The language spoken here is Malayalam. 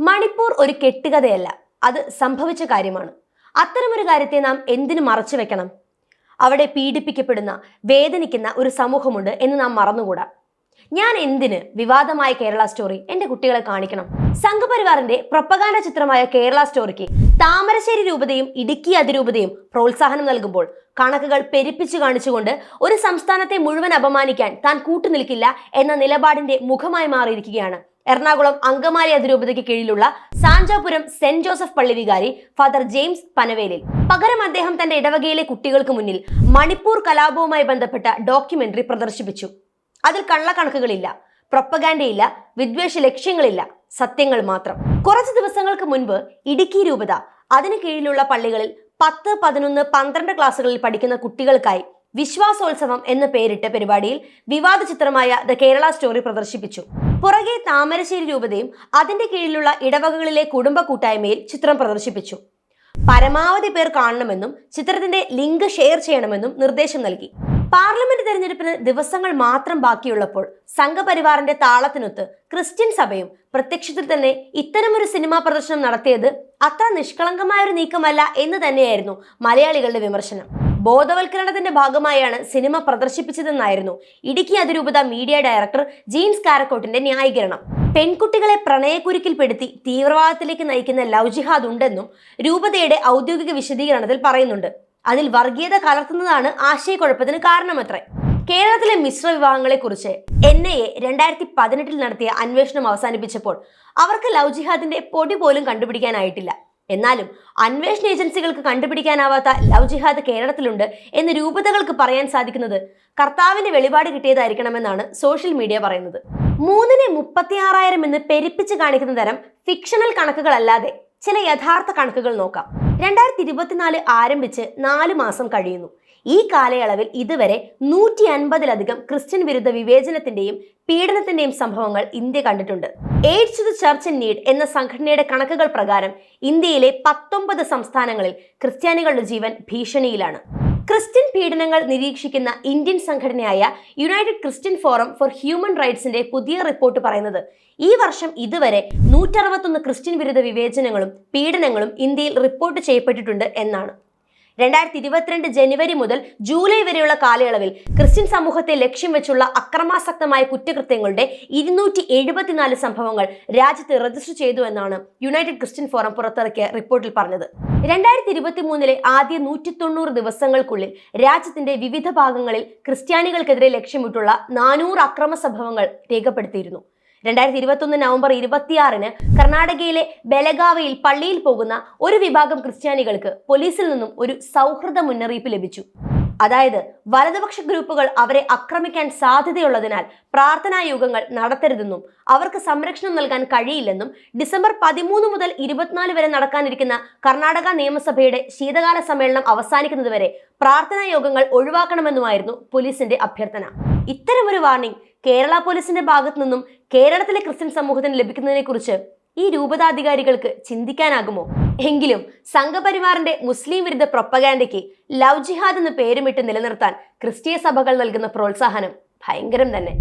മണിപ്പൂർ ഒരു കെട്ടുകഥയല്ല, അത് സംഭവിച്ച കാര്യമാണ്. അത്തരമൊരു കാര്യത്തെ നാം എന്തിനു മറച്ചു വെക്കണം? അവിടെ പീഡിപ്പിക്കപ്പെടുന്ന, വേദനിക്കുന്ന ഒരു സമൂഹമുണ്ട് എന്ന് നാം മറന്നുകൂടാ. ഞാൻ എന്തിന് വിവാദമായ കേരള സ്റ്റോറി എന്റെ കുട്ടികളെ കാണിക്കണം? സംഘപരിവാറിന്റെ പ്രൊപ്പഗാൻഡ ചിത്രമായ കേരള സ്റ്റോറിക്ക് താമരശ്ശേരി രൂപതയും ഇടുക്കി അതിരൂപതയും പ്രോത്സാഹനം നൽകുമ്പോൾ കണക്കുകൾ പെരുപ്പിച്ചു കാണിച്ചുകൊണ്ട് ഒരു സംസ്ഥാനത്തെ മുഴുവൻ അപമാനിക്കാൻ താൻ കൂട്ടുനിൽക്കില്ല എന്ന നിലപാടിന്റെ മുഖമായി മാറിയിരിക്കുകയാണ് എറണാകുളം അങ്കമാലി അതിരൂപതയ്ക്ക് കീഴിലുള്ള സാഞ്ചാപുരം സെന്റ് ജോസഫ് പള്ളി വികാരി ഫാദർ ജെയിംസ് പനവേലിൽ. പകരം അദ്ദേഹം തന്റെ ഇടവകയിലെ കുട്ടികൾക്ക് മുന്നിൽ മണിപ്പൂർ കലാപവുമായി ബന്ധപ്പെട്ട ഡോക്യുമെന്ററി പ്രദർശിപ്പിച്ചു. അതിൽ കള്ളക്കണക്കുകളില്ല, പ്രൊപ്പഗാൻഡയില്ല, വിദ്വേഷ ലക്ഷ്യങ്ങളില്ല, സത്യങ്ങൾ മാത്രം. കുറച്ച് ദിവസങ്ങൾക്ക് മുൻപ് ഇടുക്കി രൂപത അതിന് കീഴിലുള്ള പള്ളികളിൽ 10, 11, 12 ക്ലാസ്സുകളിൽ പഠിക്കുന്ന കുട്ടികൾക്കായി വിശ്വാസോത്സവം എന്ന് പേരിട്ട പരിപാടിയിൽ വിവാദ ചിത്രമായ ദ കേരള സ്റ്റോറി പ്രദർശിപ്പിച്ചു. പുറകെ താമരശ്ശേരി രൂപതയും അതിന്റെ കീഴിലുള്ള ഇടവകകളിലെ കുടുംബ കൂട്ടായ്മയിൽ ചിത്രം പ്രദർശിപ്പിച്ചു. പരമാവധി പേർ കാണണമെന്നും ചിത്രത്തിന്റെ ലിങ്ക് ഷെയർ ചെയ്യണമെന്നും നിർദ്ദേശം നൽകി. പാർലമെന്റ് തെരഞ്ഞെടുപ്പിന് ദിവസങ്ങൾ മാത്രം ബാക്കിയുള്ളപ്പോൾ സംഘപരിവാറിന്റെ താളത്തിനൊത്ത് ക്രിസ്ത്യൻ സഭയും പ്രത്യക്ഷത്തിൽ തന്നെ ഇത്തരമൊരു സിനിമാ പ്രദർശനം നടത്തിയത് അത്ര നിഷ്കളങ്കമായ ഒരു നീക്കമല്ല എന്ന് തന്നെയായിരുന്നു മലയാളികളുടെ വിമർശനം. ബോധവൽക്കരണത്തിന്റെ ഭാഗമായാണ് സിനിമ പ്രദർശിപ്പിച്ചതെന്നായിരുന്നു ഇടുക്കി അതിരൂപത മീഡിയ ഡയറക്ടർ ജീൻസ് കാരക്കോട്ടിന്റെ ന്യായീകരണം. പെൺകുട്ടികളെ പ്രണയക്കുരുക്കിൽപ്പെടുത്തി തീവ്രവാദത്തിലേക്ക് നയിക്കുന്ന ലവ് ജിഹാദ് ഉണ്ടെന്നും രൂപതയുടെ ഔദ്യോഗിക വിശദീകരണത്തിൽ പറയുന്നുണ്ട്. അതിൽ വർഗീയത കലർത്തുന്നതാണ് ആശയക്കുഴപ്പത്തിന് കാരണമത്രേ. കേരളത്തിലെ മിശ്ര വിവാഹങ്ങളെ കുറിച്ച് NIA 2018 നടത്തിയ അന്വേഷണം അവസാനിപ്പിച്ചപ്പോൾ അവർക്ക് ലവ് ജിഹാദിന്റെ പൊടി പോലും കണ്ടുപിടിക്കാനായിട്ടില്ല. എന്നാലും അന്വേഷണ ഏജൻസികൾക്ക് കണ്ടുപിടിക്കാനാവാത്ത ലവ് ജിഹാദ് കേരളത്തിലുണ്ട് എന്ന് രൂപതകൾക്ക് പറയാൻ സാധിക്കുന്നത് കർത്താവിന്റെ വെളിപാട് കിട്ടിയതായിരിക്കണമെന്നാണ് സോഷ്യൽ മീഡിയ പറയുന്നത്. 3ന് 36,000 എന്ന് പെരുപ്പിച്ച് കാണിക്കുന്ന തരം ഫിക്ഷണൽ കണക്കുകളല്ലാതെ ചില യഥാർത്ഥ കണക്കുകൾ നോക്കാം. 2024 ആരംഭിച്ച് 4 മാസം കഴിയുന്നു. ഈ കാലയളവിൽ ഇതുവരെ 150-ലധികം ക്രിസ്ത്യൻ വിരുദ്ധ വിവേചനത്തിന്റെയും പീഡനത്തിന്റെയും സംഭവങ്ങൾ ഇന്ത്യ കണ്ടിട്ടുണ്ട്. Aids to the Church in Need എന്ന സംഘടനയുടെ കണക്കുകൾ പ്രകാരം ഇന്ത്യയിലെ 19 സംസ്ഥാനങ്ങളിൽ ക്രിസ്ത്യാനികളുടെ ജീവൻ ഭീഷണിയിലാണ്. ക്രിസ്ത്യൻ പീഡനങ്ങൾ നിരീക്ഷിക്കുന്ന ഇന്ത്യൻ സംഘടനയായ United Christian Forum for Human റൈറ്റ്സിന്റെ പുതിയ റിപ്പോർട്ട് പറയുന്നത് ഈ വർഷം ഇതുവരെ 161 ക്രിസ്ത്യൻ വിരുദ്ധ വിവേചനങ്ങളും പീഡനങ്ങളും ഇന്ത്യയിൽ റിപ്പോർട്ട് ചെയ്യപ്പെട്ടിട്ടുണ്ട് എന്നാണ്. 2022 ജനുവരി മുതൽ ജൂലൈ വരെയുള്ള കാലയളവിൽ ക്രിസ്ത്യൻ സമൂഹത്തെ ലക്ഷ്യം വെച്ചുള്ള അക്രമാസക്തമായ കുറ്റകൃത്യങ്ങളുടെ 274 സംഭവങ്ങൾ രാജ്യത്ത് രജിസ്റ്റർ ചെയ്തു എന്നാണ് യുണൈറ്റഡ് ക്രിസ്ത്യൻ ഫോറം പുറത്തിറക്കിയ റിപ്പോർട്ടിൽ പറഞ്ഞത്. 2023 ആദ്യ 190 ദിവസങ്ങൾക്കുള്ളിൽ രാജ്യത്തിന്റെ വിവിധ ഭാഗങ്ങളിൽ ക്രിസ്ത്യാനികൾക്കെതിരെ ലക്ഷ്യമിട്ടുള്ള 400 അക്രമ സംഭവങ്ങൾ രേഖപ്പെടുത്തിയിരുന്നു. 2021 നവംബർ 26-ന് കർണാടകയിലെ ബെലഗാവിയിൽ പള്ളിയിൽ പോകുന്ന ഒരു വിഭാഗം ക്രിസ്ത്യാനികൾക്ക് പോലീസിൽ നിന്നും ഒരു സൗഹൃദ മുന്നറിയിപ്പ് ലഭിച്ചു. അതായത് വലതുപക്ഷ ഗ്രൂപ്പുകൾ അവരെ ആക്രമിക്കാൻ സാധ്യതയുള്ളതിനാൽ പ്രാർത്ഥനാ യോഗങ്ങൾ നടത്തരുതെന്നും അവർക്ക് സംരക്ഷണം നൽകാൻ കഴിയില്ലെന്നും ഡിസംബർ 13 മുതൽ 24 വരെ നടക്കാനിരിക്കുന്ന കർണാടക നിയമസഭയുടെ ശീതകാല സമ്മേളനം അവസാനിക്കുന്നതുവരെ പ്രാർത്ഥനാ യോഗങ്ങൾ ഒഴിവാക്കണമെന്നുമായിരുന്നു പോലീസിന്റെ അഭ്യർത്ഥന. ഇത്തരമൊരു വാർണിംഗ് കേരള പോലീസിന്റെ ഭാഗത്തു നിന്നും കേരളത്തിലെ ക്രിസ്ത്യൻ സമൂഹത്തിന് ലഭിക്കുന്നതിനെ കുറിച്ച് ഈ രൂപതാധികാരികൾക്ക് ചിന്തിക്കാനാകുമോ? എങ്കിലും സംഘപരിവാറിന്റെ മുസ്ലിം വിരുദ്ധ പ്രൊപ്പഗാൻഡയ്ക്ക് ലവ് ജിഹാദ് എന്ന് പേരുമിട്ട് നിലനിർത്താൻ ക്രിസ്തീയ സഭകൾ നൽകുന്ന പ്രോത്സാഹനം ഭയങ്കരം തന്നെ.